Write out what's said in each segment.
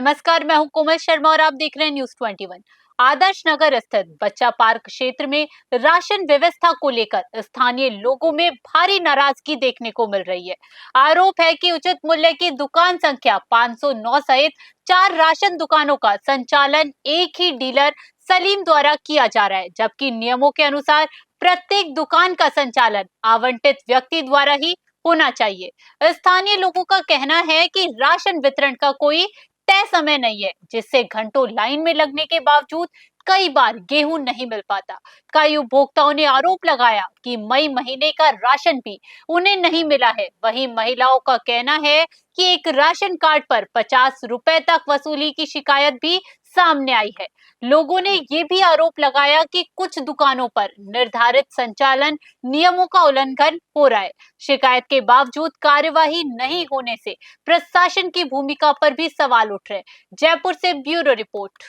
नमस्कार, मैं हूं कोमल शर्मा और आप देख रहे हैं न्यूज 21। आदर्श नगर स्थित बच्चा पार्क क्षेत्र में राशन व्यवस्था को लेकर स्थानीय लोगों में भारी नाराजगी देखने को मिल रही है। आरोप है कि उचित मूल्य की दुकान संख्या 509 सहित 4 राशन दुकानों का संचालन एक ही डीलर सलीम द्वारा किया जा रहा है, जबकि नियमों के अनुसार प्रत्येक दुकान का संचालन आवंटित व्यक्ति द्वारा ही होना चाहिए। स्थानीय लोगों का कहना है कि राशन वितरण का कोई तय समय नहीं है, जिससे घंटों लाइन में लगने के बावजूद कई बार गेहूं नहीं मिल पाता। कई उपभोक्ताओं ने आरोप लगाया कि मई महीने का राशन भी उन्हें नहीं मिला है। वहीं महिलाओं का कहना है कि एक राशन कार्ड पर 50 रुपए तक वसूली की शिकायत भी सामने आई है। लोगों ने ये भी आरोप लगाया कि कुछ दुकानों पर निर्धारित संचालन नियमों का उल्लंघन हो रहा है। शिकायत के बावजूद कार्यवाही नहीं होने से प्रशासन की भूमिका पर भी सवाल उठ रहे। जयपुर से ब्यूरो रिपोर्ट।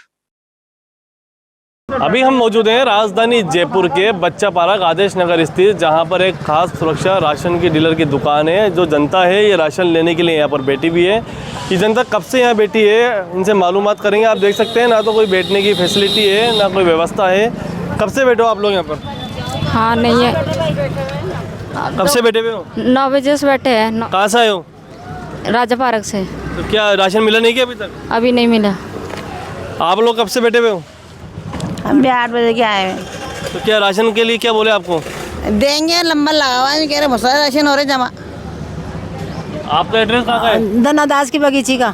अभी हम मौजूद हैं राजधानी जयपुर के बच्चा पार्क आदर्श नगर स्थित, जहां पर एक खास सुरक्षा राशन की डीलर की दुकान है। जो जनता है ये राशन लेने के लिए यहाँ पर बैठी भी है। ये जनता कब से यहाँ बैठी है, इनसे मालूमात करेंगे। आप देख सकते हैं ना तो कोई बैठने की फैसिलिटी है ना कोई व्यवस्था है। कब से बैठे हो आप लोग यहाँ पर? हाँ, नहीं है। कब से बैठे हुए हो? 9 बजे से बैठे हैं। कहाँ से आए हो? राजा पार्क से। तो क्या राशन मिला नहीं क्या अभी तक? अभी नहीं मिला। आप लोग कब से बैठे हुए हो? हम भी 8 बजे के आए हैं। तो क्या राशन के लिए क्या बोले आपको? देंगे, नंबर लगा हुआ है, कह रहे बहुत सारे राशन हो रहे जमा। आपका एड्रेस कहाँ का है? धनादास की बगीची का।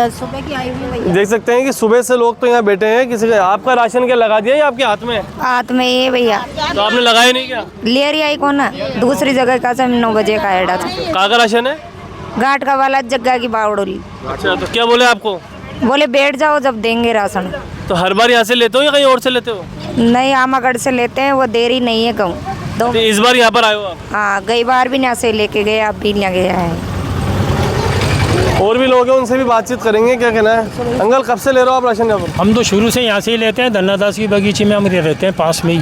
सुबह की आई हुई भैया। देख सकते हैं कि सुबह से लोग तो यहाँ बैठे हैं। किसी का आपका राशन क्या लगा दिया या आपके हाथ में है? हाथ में ये भैया। तो आपने लगाया नहीं क्या? ले रही आई कौन है? दूसरी जगह का सब 9 बजे का एडा था। कहाँ का राशन है? घाट का वाला जग्गा की बावड़ोली। अच्छा, तो क्या बोले आपको? बोले बैठ जाओ, जब देंगे राशन। तो हर बार यहाँ से लेते हो या कहीं और से लेते हो? नहीं, आमागढ़ से लेते हैं, वो देरी नहीं है कहूँ तो इस बार यहाँ पर आए हो आप? हाँ, गई बार भी यहाँ से लेके गए, अब भी ले गया है। और भी लोग हैं, उनसे भी बातचीत करेंगे। क्या कहना है? अंकल कब से ले रहे हो आप राशन यहाँ पर? हम तो शुरू से यहाँ से ही लेते हैं। धन्नादास की बगीचे में हम रहते हैं, पास में ही।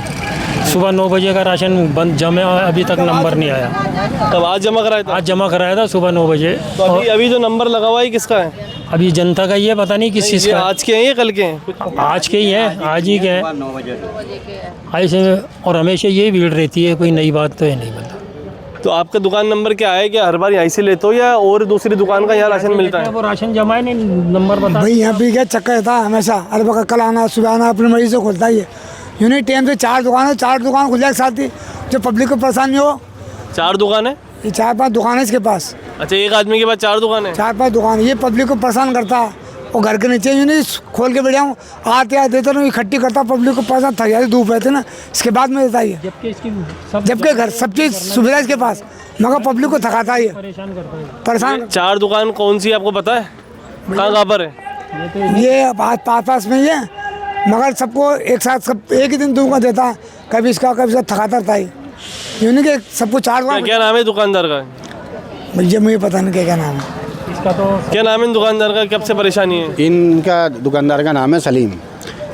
सुबह 9 बजे का राशन बंद जमा, अभी तक नंबर नहीं आया। तब आज जमा कराया था? आज जमा कराया था सुबह 9 बजे। तो अभी जो नंबर लगा हुआ है किसका है? अभी जनता का ये पता नहीं किस चीज़ का। आज के हैं या कल के हैं? आज के ही है, आज ही के हैं ऐसे। और हमेशा ये भीड़ रहती है, कोई नई बात तो है नहीं पता। तो आपका दुकान नंबर क्या है? क्या हर बार यहीं से लेते हो या और दूसरी दुकान का यहाँ राशन मिलता है? वो राशन जमा है नहीं, नंबर बता भाई यहाँ भी क्या चक्कर था हमेशा। अरे बका कल आना, सुबह आना, अपने मरीज से खुलता ही है। यूनिट टाइम से 4 दुकान खुल जाए एक साथ ही, जो पब्लिक को परेशानी हो। 4 दुकान है? ये 4-5 दुकान है इसके पास। अच्छा, एक आदमी के पास 4 दुकान है? 4-5 दुकान, ये पब्लिक को परेशान करता है। और घर के नीचे यूनिट खोल के बैठ जाऊँ, आते देता हूँ, इकट्ठी करता पब्लिक को परेशान। थक जाती, धूप रहते ना, इसके बाद में देता है। जबकि घर सब चीज़ सुविधा इसके पास, मगर पब्लिक को थकाता है, परेशान। 4 दुकान कौन सी आपको पता है? कहाँ पर है? ये पास में ही है, मगर सबको एक साथ सब एक ही दिन दूंगा देता है। कभी इसका थकाता रहता है। यूनिट के सबको 4 दुकान। क्या नाम है दुकानदार का? भैया मुझे पता नहीं क्या नाम है इसका। तो क्या नाम है दुकानदार का? कब से परेशानी है? इनका दुकानदार का नाम है सलीम।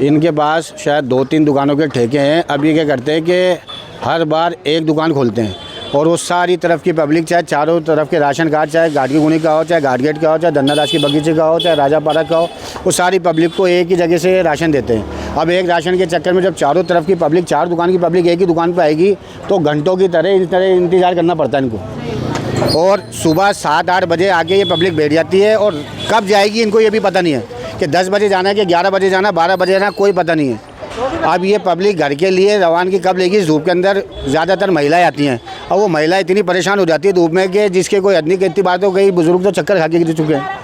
इनके पास शायद 2-3 दुकानों के ठेके हैं। अब ये क्या करते हैं कि हर बार एक दुकान खोलते हैं और वो सारी तरफ की पब्लिक, चाहे चारों तरफ के राशन कार्ड, चाहे घाट की गुनी का हो, चाहे घाट गेट का हो, चाहे धन्नादास की बगीचे का हो, चाहे राजा पार्क का हो, वो सारी पब्लिक को एक ही जगह से राशन देते हैं। अब एक राशन के चक्कर में जब चारों तरफ की पब्लिक, 4 दुकान की पब्लिक एक ही दुकान पर आएगी तो घंटों की तरह इस तरह इंतज़ार करना पड़ता है इनको। और सुबह 7-8 बजे आके ये पब्लिक बैठ जाती है और कब जाएगी इनको ये भी पता नहीं है कि 10 बजे जाना है कि 11 बजे जाना, 12 बजे जाना, कोई पता नहीं है। अब ये पब्लिक घर के लिए रवानगी कब लेगी? धूप के अंदर ज़्यादातर महिलाएं आती हैं और वो महिलाएं इतनी परेशान हो जाती है धूप में कि जिसके कोई हद नहीं। कितनी बार तो कई बुजुर्ग तो चक्कर खा के गिर चुके हैं।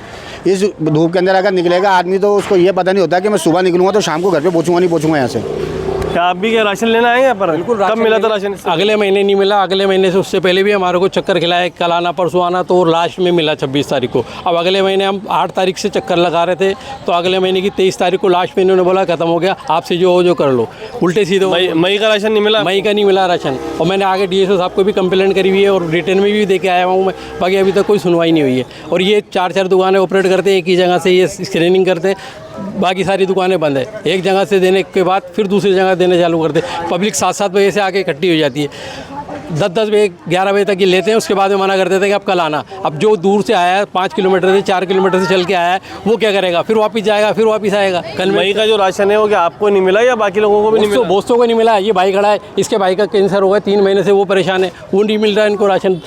इस धूप के अंदर अगर निकलेगा आदमी तो उसको ये पता नहीं होता कि मैं सुबह निकलूँगा तो शाम को घर पे पहुँचूँगा नहीं पहुँचूँगा यहाँ से। क्या आप भी क्या राशन लेना आए यहाँ पर? बिल्कुल। कब मिला था राशन? अगले महीने नहीं मिला, अगले महीने से उससे पहले भी हमारे को चक्कर खिलाया, कल आना परसों आना, तो लास्ट में मिला 26 तारीख को। अब अगले महीने हम 8 तारीख से चक्कर लगा रहे थे, तो अगले महीने की 23 तारीख को लास्ट में इन्होंने बोला खत्म हो गया, आपसे जो हो जो कर लो। उल्टे सीधे मई का राशन नहीं मिला? मई का नहीं मिला राशन। और मैंने आगे DSO साहब को भी कंप्लेंट करी हुई है और रिटर्न में भी दे के आया हूँ मैं, बाकी अभी तक कोई सुनवाई नहीं हुई है। और ये 4-4 दुकानें ऑपरेट करते हैं, एक ही जगह से ये स्क्रीनिंग करते हैं, बाकी सारी दुकानें बंद है। एक जगह से देने के बाद फिर दूसरी जगह देने चालू करते, पब्लिक 7-7 बजे से आके इकट्ठी हो जाती है। 10-10 बजे 11 बजे तक ही लेते हैं, उसके बाद में मना कर देते हैं कि आप कल आना। अब जो दूर से आया है 5 किलोमीटर से 4 किलोमीटर से चल के आया है वो क्या करेगा, फिर वापस जाएगा, फिर वापस आएगा। कल मई का जो राशन है वो क्या आपको नहीं मिला या बाकी लोगों को भी नहीं मिला? दोस्तों को नहीं मिला। ये भाई खड़ा है, इसके भाई का कैंसर हो गया 3 महीने से, वो परेशान है, वो नहीं मिल रहा है इनको राशन।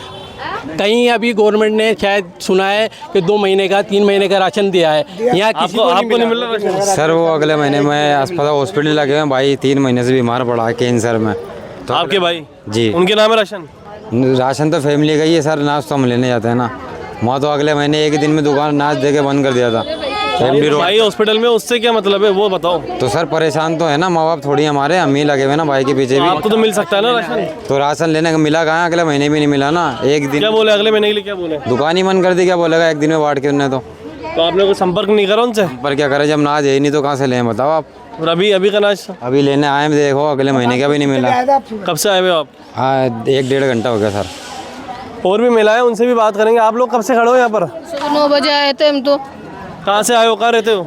कहीं अभी गवर्नमेंट ने शायद सुना है कि 2 महीने का 3 महीने का राशन दिया है, यहाँ किसी को नहीं मिल रहा राशन? सर वो अगले महीने में अस्पताल हॉस्पिटल लगे हैं, भाई 3 महीने से बीमार पड़ा है कैंसर में। तो आपके भाई जी, उनके नाम है राशन? राशन तो फैमिली का ही है सर, नाश तो हम लेने जाते हैं ना। वहाँ तो अगले महीने एक दिन में दुकान नाश दे के बंद कर दिया था फैमिली रोड। भाई हॉस्पिटल में, उससे क्या मतलब है वो बताओ? तो सर परेशान तो है ना, माँ बाप थोड़ी हमारे, हम ही लगे हुए ना भाई के पीछे भी। आपको तो मिल सकता है ना राशन? तो राशन लेने का मिला कहाँ, अगले महीने भी नहीं मिला ना। एक दिन क्या बोले अगले महीने के लिए? क्या बोले? दुकान ही बंद कर दी, क्या बोलेगा एक दिन में बांट के उन्हें। तो आपने कोई संपर्क नहीं करा उनसे? पर क्या करें, जब नाज है ही नहीं तो कहाँ से लें बताओ आप। और अभी का नाश अभी लेने आए हैं, देखो अगले महीने का भी नहीं मिला। कब से आए हुए आप? हाँ 1-1.5 घंटा हो गया सर। और भी मिला है, उनसे भी बात करेंगे। आप लोग कब से खड़े हो यहाँ पर? 9 बजे आए थे हम। तो कहाँ से आए हो, कहाँ रहते हो?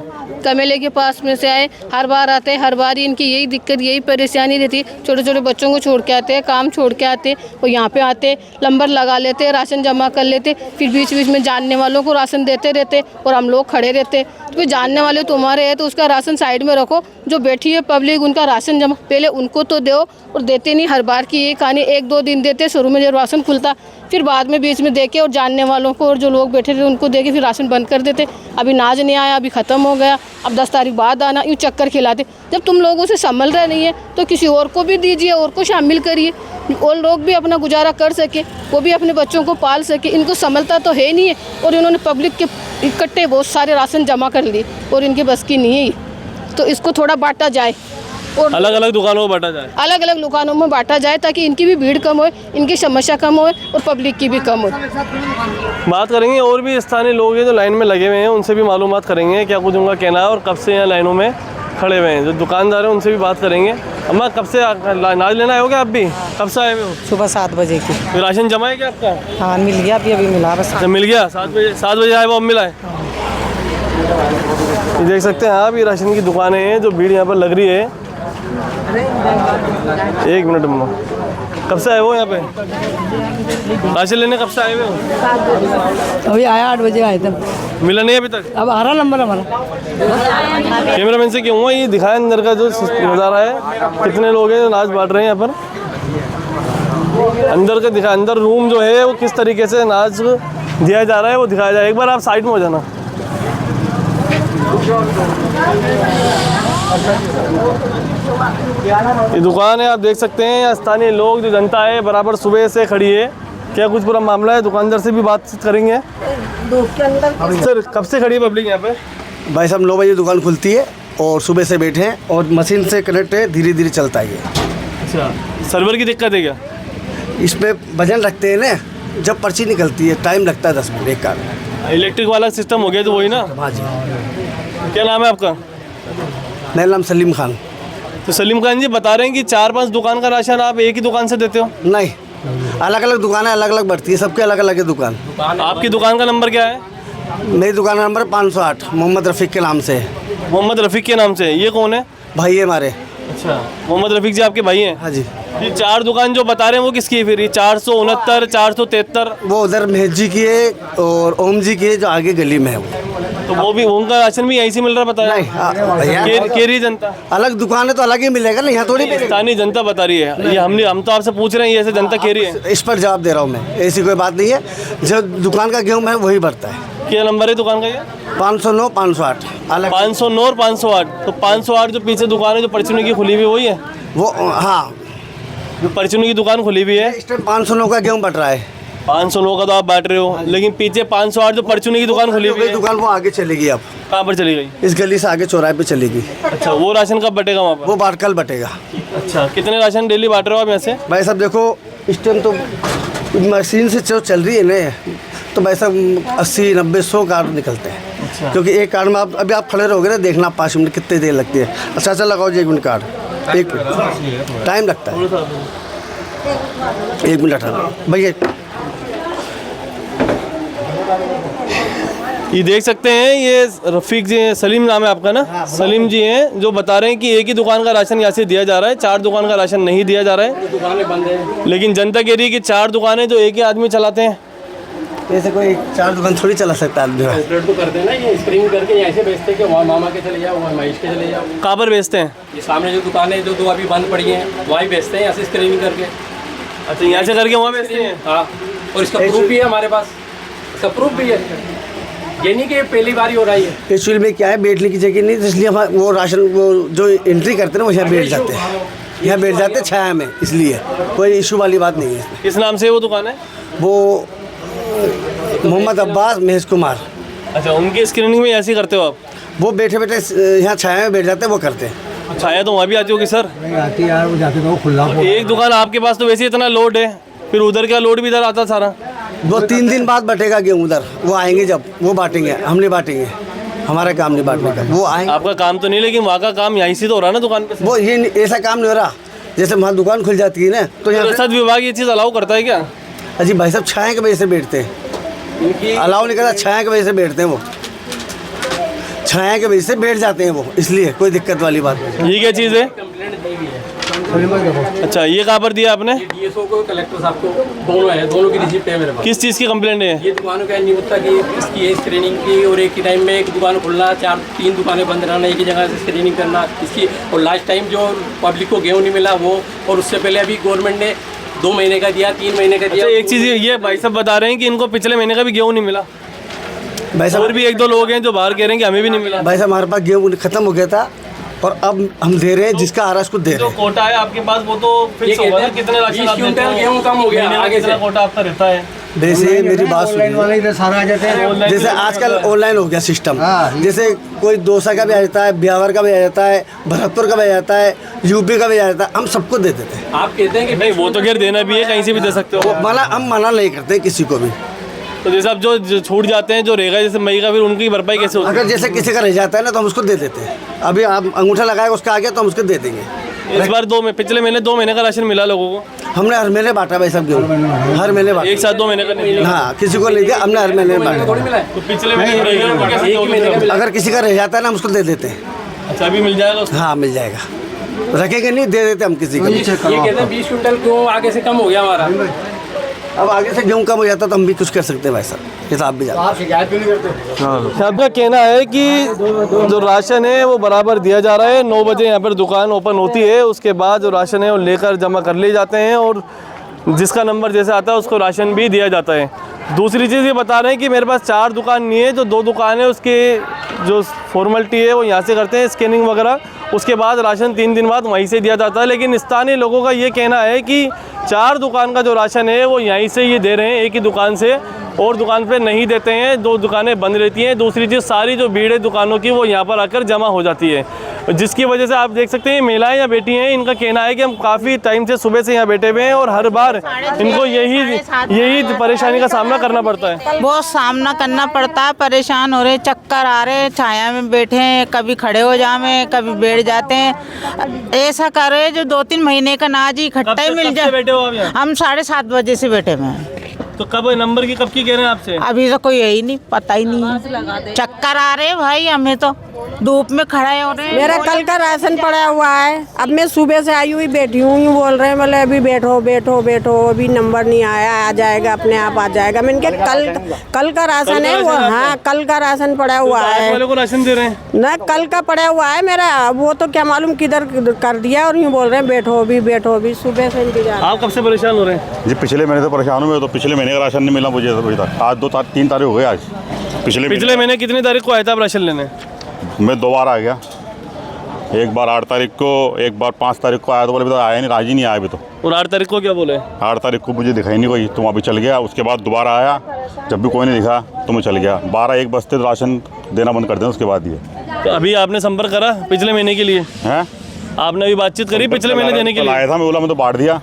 कमेले के पास में से आए, हर बार आते हैं, हर बार इनकी यही दिक्कत यही परेशानी रहती है। छोटे छोटे बच्चों को छोड़ के आते हैं, काम छोड़ के आते हैं, और यहाँ पे आते नंबर लगा लेते, राशन जमा कर लेते, फिर बीच बीच में जानने वालों को राशन देते रहते और हम लोग खड़े रहते। तो फिर जानने वाले तुम्हारे हैं तो उसका राशन साइड में रखो, जो बैठी है पब्लिक उनका राशन जमा पहले उनको तो दो, और देते नहीं। हर बार की यही कहानी, 1-2 दिन देते शुरू में जब राशन खुलता, फिर बाद में बीच में देके और जानने वालों को और जो लोग बैठे थे उनको देके फिर राशन बंद कर देते। अभी नाज नहीं आया, अभी ख़त्म हो गया, अब 10 तारीख बाद आना, यूँ चक्कर खिलाते। जब तुम लोगों से संभल रहे नहीं है तो किसी और को भी दीजिए, और को शामिल करिए, और लोग भी अपना गुजारा कर सके, वो भी अपने बच्चों को पाल सके। इनको संभलता तो है नहीं है, और इन्होंने पब्लिक के इकट्ठे बहुत सारे राशन जमा कर लिए और इनके बस की नहीं है। तो इसको थोड़ा बांटा जाए और अलग अलग दुकानों में बांटा जाए, अलग अलग दुकानों में बांटा जाए, ताकि इनकी भी भीड़ कम हो, इनकी समस्या कम हो और पब्लिक की भी कम हो। बात करेंगे। और भी स्थानीय लोग हैं जो लाइन में लगे हुए हैं, उनसे भी मालूमात करेंगे क्या कुछ उनका कहना है और कब से यहाँ लाइनों में खड़े हुए हैं। जो दुकानदार हैं उनसे भी बात करेंगे। अम्मा कब से नाज लेना आए हो क्या? आप भी कब से आए हुए हो? सुबह 7 बजे की। तो राशन जमा है क्या आपका? हाँ मिल गया, अभी मिला बस। अच्छा मिल गया। 7 बजे आए वो, अब मिला है। ये देख सकते हैं आप, ये राशन की दुकानें हैं जो भीड़ यहाँ पर लग रही है। 1 मिनट अम्मा, कब से आए हो यहाँ पे राशन लेने? कब से आए हुए हो? अभी आया 8 बजे आए थे। मिला नहीं अभी तक? अब हरा नंबर हमारा। कैमरामैन से क्यों हुआ, ये दिखाया अंदर का जो नज़ारा है, कितने लोग हैं जो नाच बांट रहे हैं यहाँ पर। अंदर का दिखा, अंदर रूम जो है वो किस तरीके से नाच दिया जा रहा है वो दिखाया जाए। एक बार आप साइड में हो जाना। ये दुकान है, आप देख सकते हैं। यहाँ स्थानीय लोग, जो जनता है, बराबर सुबह से खड़ी है। क्या कुछ पूरा मामला है? दुकानदार से भी बातचीत करेंगे। सर कब से खड़ी है पब्लिक यहाँ पे? भाई साहब 9 बजे दुकान खुलती है और सुबह से बैठे हैं, और मशीन से कनेक्ट है, धीरे धीरे चलता है ये। अच्छा, सर्वर की दिक्कत है क्या? इसमें वजन रखते हैं ना, जब पर्ची निकलती है टाइम लगता है 10 मिनट एक कार। इलेक्ट्रिक वाला सिस्टम हो गया तो वही ना? हाँ जी। क्या नाम है आपका? मेरा नाम सलीम खान। तो सलीम खान जी बता रहे हैं कि 4-5 दुकान का राशन आप एक ही दुकान से देते हो? नहीं, अलग अलग दुकानें अलग अलग बढ़ती है, सबके अलग अलग है दुकान। आपकी दुकान का नंबर क्या है? मेरी दुकान का नंबर 508, मोहम्मद रफ़ीक के नाम से। मोहम्मद रफ़ीक के नाम से। ये कौन है? भाई है हमारे। अच्छा, मोहम्मद रफ़ीक जी आपके भाई हैं? हाँ जी। ये 4 दुकान जो बता रहे हैं वो किसकी है फिर? ये 469, 473? वो उधर महेश जी की है और ओम जी की है, जो आगे गली में है वो। तो वो भी, उनका राशन भी यहीं से मिल रहा बताया? नहीं, केरी जनता अलग दुकान है तो अलग ही मिलेगा ना, यहाँ थोड़ी मिलेगा। स्थानीय जनता बता रही है। ये हम तो आपसे पूछ रहे हैं, ये ऐसे जनता केरी है? इस पर जवाब दे रहा हूँ मैं, ऐसी कोई बात नहीं है। जो दुकान का गेहूँ है वही बढ़ता है। क्या नंबर है दुकान का? ये 509, 508 अलग। 509 और 508। तो 508 जो पीछे दुकान है जो परचूनी की खुली हुई वही है वो? हाँ, जो परचूनी की दुकान खुली हुई है। इस टाइम 509 का गेहूँ बट रहा है। 509 का तो आप बांट रहे हो, लेकिन पीछे 508 जो परचूनी की दुकान खुली हुई है, दुकान वो आगे चलेगी। अब कहाँ पर चली गई? इस गली से आगे चौराहे पे चलेगी। अच्छा, वो राशन कब बटेगा वहाँ पर? वो बाट कल बटेगा। अच्छा, कितने राशन डेली बांट रहे हो आप यहाँ से? भाई साहब देखो, इस टाइम तो मशीन से जो चल रही है ना, तो भाई साहब 80, 90, 100 कार्ड निकलते हैं। अच्छा। क्योंकि एक कार्ड में आप अभी आप खड़े रहोगे ना, देखना 5 मिनट कितनी देर लगती है। अच्छा लगाओ जी 1 मिनट कार्ड, 1 मिनट टाइम लगता है। 1 मिनट भैया। ये देख सकते हैं, ये रफ़ीक जी, सलीम नाम है आपका ना? सलीम जी हैं जो बता रहे हैं कि एक ही दुकान का राशन यहाँ से दिया जा रहा है, 4 दुकान का राशन नहीं दिया जा रहा है। दुकानें बंद हैं। लेकिन जनता कह रही है कि 4 दुकानें जो एक ही आदमी चलाते हैं। ऐसे कोई 4 दुकान थोड़ी चला सकता है आदमी। ऑपरेट तो करते हैं ना, ये स्क्रीन करके यहाँ से बेचते हैं कि वहाँ मामा के चले जाओ, वहाँ महेश के चले जाओ। कहाँ पर बेचते हैं? ये सामने जो दुकानें जो 2 अभी बंद पड़ी हैं वहीं बेचते हैं, यहाँ से स्क्रीनिंग करके। अच्छा, यहाँ से करके वहाँ बेचते हैं? हाँ, और इसका प्रूफ भी है हमारे पास, इसका प्रूफ भी है, ये नहीं कि पहली बार ही हो रहा है। एक्चुअली में क्या है, बैठने की जगह नहीं, इसलिए हम वो राशन वो जो एंट्री करते हैं ना वो यहाँ बैठ जाते हैं, यहाँ बैठ जाते हैं छाया में, इसलिए कोई इशू वाली बात नहीं है। किस नाम से वो दुकान है? वो मोहम्मद अब्बास महेश कुमार। अच्छा, उनकी स्क्रीनिंग में ऐसे ही करते हो आप? वो बैठे बैठे यहाँ छाया में बैठ जाते हैं, वो करते हैं। छाया तो वहाँ भी आती होगी सर? नहीं आती यार, वो जाते तो खुला। एक दुकान आपके पास तो वैसे इतना लोड है, फिर उधर का लोड भी इधर आता सारा। 2-3 दिन बाद बटेगा गेहूँ उधर, वो आएंगे जब वो बांटेंगे, हम नहीं बांटेंगे, हमारा काम नहीं बांटने का, वो आएंगे। आपका काम तो नहीं, लेकिन वहाँ का काम यहीं से तो हो रहा है ना दुकान पे? वो ये ऐसा काम नहीं हो रहा, जैसे वहाँ दुकान खुल जाती है ना तो यहाँ रसद विभाग ये चीज़ अलाउ करता है क्या? अजी भाई साहब छाया की वजह से बैठते हैं, अलाउ नहीं करता, छाया की वजह से बैठते हैं, वो छाया की वजह से बैठ जाते हैं वो, इसलिए कोई दिक्कत वाली बात नहीं। ये क्या चीज़ है? कंप्लेंट दी हुई है। अच्छा, ये कहाँ पर दिया आपने? DSO को, कलेक्टर साहब को, दोनों है, दोनों की रिसिप्ट है मेरे पास। किस चीज़ की कंप्लेंट है? ये दुकानों का नियुक्ता की, इसकी है स्क्रीनिंग की, और एक ही टाइम में एक दुकान खुलना, 3 दुकानें बंद रहना, एक ही जगह से स्क्रीनिंग करना इसकी। और लास्ट टाइम जो पब्लिक को गेहूँ नहीं मिला वो, और उससे पहले अभी गवर्नमेंट ने 2 महीने का दिया, 3 महीने का दिया। अच्छा, एक चीज़ ये भाई साहब बता रहे हैं कि इनको पिछले महीने का भी गेहूँ नहीं मिला। भाई साहब और भी 1-2 लोग हैं जो बाहर कह रहे हैं कि हमें भी नहीं मिला। भाई साहब हमारे पास गेहूँ खत्म हो गया था और अब हम दे रहे हैं, जिसका आ रहा है उसको दे रहे जो हैं। कोटा है आपके पास वो तो फिक्स होगा ना, कितने राशन आप देते हो? गेहूँ कम हो गया, आगे से कोटा आपका रहता है। वैसे मेरी बात ऑनलाइन वाले इधर सारा आ जाते हैं। जैसे आजकल ऑनलाइन हो गया सिस्टम, जैसे कोई दौसा का भी आ जाता है, ब्यावर का भी आ जाता है, भरतपुर का भी आ जाता है, यूपी का भी आ जाता है, हम सबको दे देते हैं। आप कहते हैं कि नहीं, वो तो खैर देना भी है, कहीं से भी दे सकते हो। हम मना नहीं करते किसी को भी। तो जैसे आप जो छूट जाते हैं, जो रहेगा जैसे मई का, फिर उनकी भरपाई कैसे होती है? अगर जैसे किसी का रह जाता है ना तो हम उसको दे देते हैं। अभी आप अंगूठा लगाएगा उसका आ गया तो हम उसको दे देंगे। इस बार पिछले महीने 2 महीने का राशन मिला लोगों को? हमने हर महीने बांटा भाई साहब गेहूँ, हर महीने बांटा। एक साथ 2 महीने का नहीं मिला? हाँ, किसी को नहीं दिया, हमने हर महीने बांटा। तो पिछले महीने रहेगा तो कैसे दोगे? अगर किसी का रह जाता है ना हम उसको दे देते हैं। अच्छा, अभी मिल जाएगा उसको? हाँ मिल जाएगा, रखेंगे नहीं, दे देते हम किसी को। ये कहते हैं 20 क्विंटल क्यों आगे से कम हो गया हमारा। अब आगे से गेहूँ कम हो जाता तो हम भी कुछ कर सकते हैं भाई साहब, हिसाब भी जाता। आप शिकायत क्यों नहीं करते? सबका कहना है कि जो राशन है वो बराबर दिया जा रहा है। 9 बजे यहाँ पर दुकान ओपन होती है, उसके बाद जो राशन है वो लेकर जमा कर लिए जाते हैं, और जिसका नंबर जैसे आता है उसको राशन भी दिया जाता है। दूसरी चीज़ ये बता रहे हैं कि मेरे पास 4 दुकान नहीं है, जो 2 दुकान है उसके जो फॉर्मेलिटी है वो यहाँ से करते हैं, स्कैनिंग वगैरह, उसके बाद राशन 3 दिन बाद वहीं से दिया जाता है। लेकिन स्थानीय लोगों का ये कहना है कि 4 दुकान का जो राशन है वो यहीं से ये दे रहे हैं, एक ही दुकान से, और दुकान पे नहीं देते हैं, 2 दुकानें बंद रहती हैं। दूसरी चीज़, सारी जो भीड़ है दुकानों की वो यहाँ पर आकर जमा हो जाती है, जिसकी वजह से आप देख सकते हैं महिलाएं या बेटी हैं, इनका कहना है कि हम काफ़ी टाइम से सुबह से यहाँ बैठे हुए हैं और हर बार इनको यही परेशानी का सामना करना पड़ता है। बहुत सामना करना पड़ता है, परेशान हो रहे, चक्कर आ रहे, छाया में बैठे हैं, कभी खड़े हो जाए, कभी बैठ जाते हैं, ऐसा कर रहे जो 2-3 महीने का अनाज ही इकट्ठा ही मिल जाए। बैठे हो आप यहाँ? हम 7:30 बजे से बैठे हुए हैं। तो कब नंबर की कब की कह रहे हैं आपसे? अभी तो कोई यही नहीं, पता ही नहीं है, चक्कर आ रहे भाई, हमें तो धूप में खड़े हो रहे हैं। मेरा कल का राशन पड़ा हुआ है, अब मैं सुबह से आई हुई बैठी हूँ, यूँ बोल रहे हैं बोले अभी बैठो बैठो बैठो, अभी नंबर नहीं आया, आ जाएगा अपने आप आ जाएगा। मैंने कहा कल का राशन है वो, हाँ कल का राशन पड़ा हुआ है। वाले को राशन दे रहे हैं ना, कल का पड़ा हुआ है मेरा, वो तो क्या मालूम किधर कर दिया, और यूँ बोल रहे हैं बैठो अभी बैठो अभी, सुबह से इंतजार। आप कब से परेशान हो रहे हैं? जी पिछले महीने से परेशान हुए, तो पिछले महीने का राशन नहीं मिला मुझे अभी तक। आज 2-3 तारीख हो गए आज। पिछले महीने कितनी तारीख को आया था आप राशन लेने? मैं 2 बार आ गया, एक बार 8 तारीख को, एक बार 5 तारीख को आया, तो बोले अभी तो आया नहीं, राजी नहीं आया अभी तो। और 8 तारीख को क्या बोले? 8 तारीख को मुझे दिखाई नहीं कोई, तो वहाँ भी चल गया। उसके बाद दोबारा आया, जब भी कोई नहीं दिखा तो मैं चल गया। 12-1 बजते तो राशन देना बंद कर दें, उसके बाद ये। तो अभी आपने संपर्क करा पिछले महीने के लिए? हैं, आपने अभी बातचीत करी पिछले महीने देने के लिए? कल आया था, मैं बोला मैं तो बांट दिया,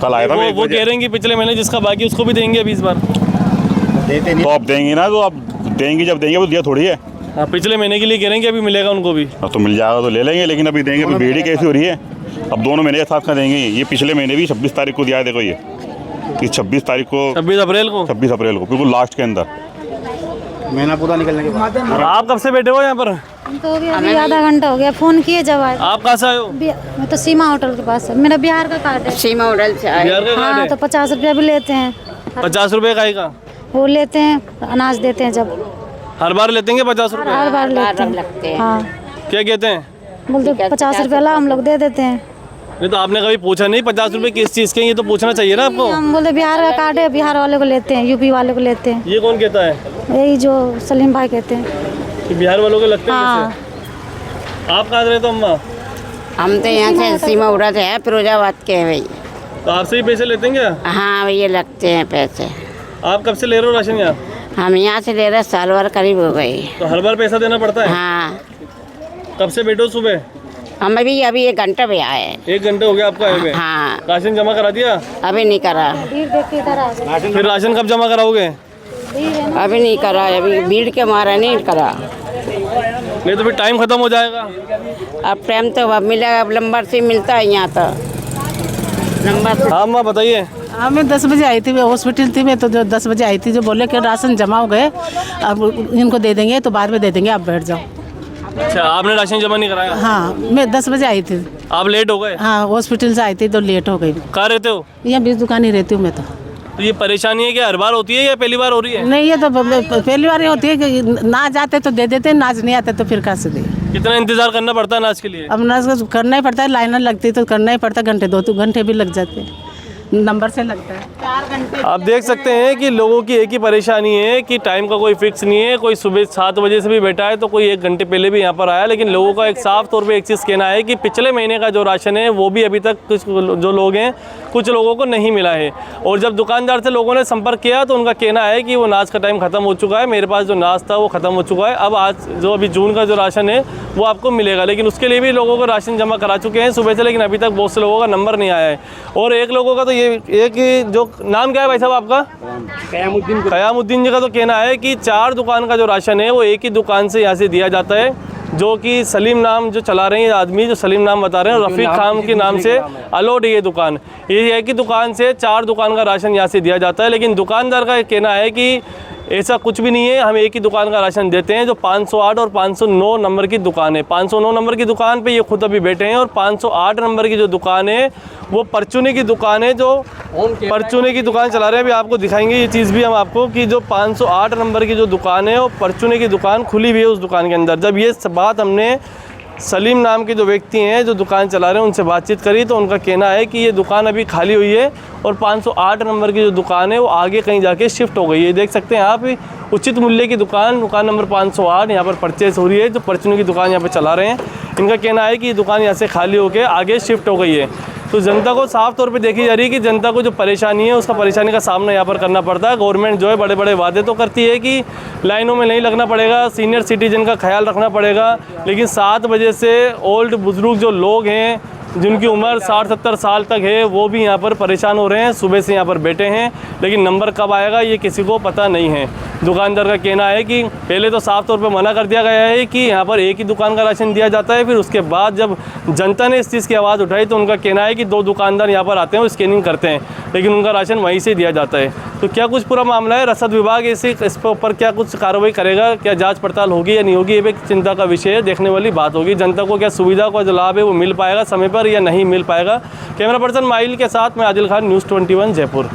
कल आया था। वो कह रहे हैं कि पिछले महीने जिसका बाकी उसको भी देंगे अभी इस बार। तो आप देंगी ना, तो आप देंगी, जब देंगे वो दिया थोड़ी है। हाँ, पिछले महीने के लिए कह रहे हैं कि अभी मिलेगा उनको भी। तो मिल जाएगा तो ले लेंगे, लेकिन अभी देंगे तो भीड़ ही कैसी हो रही है। अब दोनों महीने के साथ का देंगे। ये पिछले महीने भी 26 तारीख को दिया है, देखो ये कि 26 तारीख को, 26 अप्रैल को 26 अप्रैल को बिल्कुल लास्ट के अंदर। महीना पूरा निकलने के बाद। आप कब से बैठे हो यहाँ पर? तो अभी आधा घंटा हो गया, फोन किए जब आए। आप कहाँ से आए हो? मैं तो सीमा होटल के पास है, मेरा बिहार का कार्ड है। सीमा होटल से आए। बिहार का कार्ड हाँ है? तो 50 रुपया भी लेते हैं। 50 रुपये का ही का? वो लेते हैं, अनाज देते हैं जब। हर बार लेते हैं 50 रुपये? हर बार लेते हैं। हाँ क्या कहते हैं? बोलते 50 रुपया ला, हम लोग दे देते हैं। नहीं तो आपने कभी पूछा नहीं 50 रुपये किस चीज़ के? ये तो पूछना चाहिए ना आपको। हम बोलते बिहार का कार्ड है, बिहार वाले को लेते हैं, यूपी वाले को लेते हैं। ये कौन कहता है? यही जो सलीम भाई कहते हैं कि बिहार वालों के लगते हैं हाँ। पैसे? आप कहाँ से रहे तो अम्मा? हम तो यहाँ से सीमा उड़ा से है, फिरोजाबाद के है भैया। तो आपसे ही पैसे लेते हैं क्या? हाँ भैया लगते हैं पैसे। आप कब से ले रहे हो राशन यहाँ? हम यहाँ से ले रहे साल भर करीब हो गई। तो हर बार पैसा देना पड़ता है? हाँ। कब से बैठो सुबह? हम अभी 1 घंटा भी आए। 1 घंटे हो गया आपका आए हुए? हाँ। राशन जमा करा दिया? अभी नहीं करा। फिर राशन कब जमा कराओगे? अभी नहीं करा, अभी भीड़ के मारा नहीं करा। नहीं तो फिर टाइम खत्म हो जाएगा। अब टाइम तो अब मिलेगा, अब नंबर से मिलता है यहाँ तो नंबर से। हाँ माँ बताइए। हाँ मैं 10 बजे आई थी, हॉस्पिटल थी मैं, तो जो 10 बजे आई थी, जो बोले कि राशन जमा हो गए, अब इनको दे देंगे तो बाद में दे देंगे, आप बैठ जाओ। अच्छा आपने राशन जमा नहीं कराया? हाँ मैं 10 बजे आई थी। आप लेट हो गए? हाँ हॉस्पिटल से आई थी तो लेट हो गई। कहाँ रहते हो? यहाँ बीच दुकान ही रहती हूँ मैं तो। तो ये परेशानी है कि हर बार होती है या पहली बार हो रही है? नहीं ये तो पहली बार ही होती है कि ना जाते तो दे देते, नाच नहीं आते तो फिर कहाँ से दे। कितना इंतजार करना पड़ता है अनाज के लिए? अब नाच करना ही पड़ता है, लाइनर लगती तो करना ही पड़ता है, घंटे 2 घंटे भी लग जाते हैं, नंबर से लगता है 4 घंटे। आप देख सकते हैं कि लोगों की एक ही परेशानी है कि टाइम का कोई फिक्स नहीं है। कोई सुबह 7 बजे से भी बैठा है तो कोई 1 घंटे पहले भी यहाँ पर आया, लेकिन लोगों का एक साफ तौर पे एक चीज़ कहना है कि पिछले महीने का जो राशन है वो भी अभी तक कुछ जो लोग हैं कुछ लोगों को नहीं मिला है। और जब दुकानदार से लोगों ने संपर्क किया तो उनका कहना है कि वो नाश का टाइम ख़त्म हो चुका है, मेरे पास जो नाश था वो ख़त्म हो चुका है, अब आज जो अभी जून का जो राशन है वो आपको मिलेगा। लेकिन उसके लिए भी लोगों को राशन जमा करा चुके हैं सुबह से, लेकिन अभी तक बहुत से लोगों का नंबर नहीं आया है। और एक लोगों का तो ये एक जो नाम क्या है भाई साहब आपका? कयामुद्दीन जी का तो कहना है कि 4 दुकान का जो राशन है वो एक ही दुकान से यहाँ से दिया जाता है, जो कि सलीम नाम जो चला रहे हैं आदमी, जो सलीम नाम बता रहे हैं, रफ़ीक खान के नाम से अलॉट है ये दुकान। ये है कि दुकान से 4 दुकान का राशन यहाँ से दिया जाता है, लेकिन दुकानदार का कहना है कि ऐसा कुछ भी नहीं है, हम एक ही दुकान का राशन देते हैं जो 508 और 509 नंबर की दुकान है। 509 नंबर की दुकान पे ये खुद अभी बैठे हैं और 508 नंबर की जो दुकान है वो परचूने की दुकान है, जो परचूने की दुकान चला रहे हैं। अभी आपको दिखाएंगे ये चीज़ भी हम आपको कि जो 508 नंबर की जो दुकान है वो परचूने की दुकान खुली हुई है उस दुकान के अंदर। जब ये बात हमने सलीम नाम के जो व्यक्ति हैं जो दुकान चला रहे हैं उनसे बातचीत करी तो उनका कहना है कि ये दुकान अभी खाली हुई है और 508 नंबर की जो दुकान है वो आगे कहीं जाके शिफ्ट हो गई है। देख सकते हैं आप उचित मूल्य की दुकान नंबर 508 यहाँ पर परचेज हो रही है, जो परचून की दुकान यहाँ पर चला रहे हैं। इनका कहना है कि ये दुकान यहाँ से खाली होकर आगे शिफ्ट हो गई है। तो जनता को साफ तौर पे देखी जा रही है कि जनता को जो परेशानी है उसका परेशानी का सामना यहाँ पर करना पड़ता है। गवर्नमेंट जो है बड़े बड़े वादे तो करती है कि लाइनों में नहीं लगना पड़ेगा, सीनियर सिटीजन का ख्याल रखना पड़ेगा, लेकिन 7 बजे से ओल्ड बुजुर्ग जो लोग हैं जिनकी उम्र 60-70 साल तक है वो भी यहाँ पर परेशान हो रहे हैं, सुबह से यहाँ पर बैठे हैं, लेकिन नंबर कब आएगा ये किसी को पता नहीं है। दुकानदार का कहना है कि पहले तो साफ तौर पर मना कर दिया गया है कि यहाँ पर एक ही दुकान का राशन दिया जाता है, फिर उसके बाद जब जनता ने इस चीज़ की आवाज़ उठाई तो उनका कहना है कि 2 दुकानदार यहाँ पर आते हैं, वो स्कैनिंग करते हैं, लेकिन उनका राशन वहीं से दिया जाता है। तो क्या कुछ पूरा मामला है, रसद विभाग इस पर ऊपर क्या कुछ कार्रवाई करेगा, क्या जाँच पड़ताल होगी या नहीं होगी, ये भी चिंता का विषय है, देखने वाली बात होगी। जनता को क्या सुविधा का जो लाभ है वो मिल पाएगा समय पर या नहीं मिल पाएगा। कैमरा पर्सन माइल के साथ मैं आदिल खान, न्यूज़ 21 जयपुर।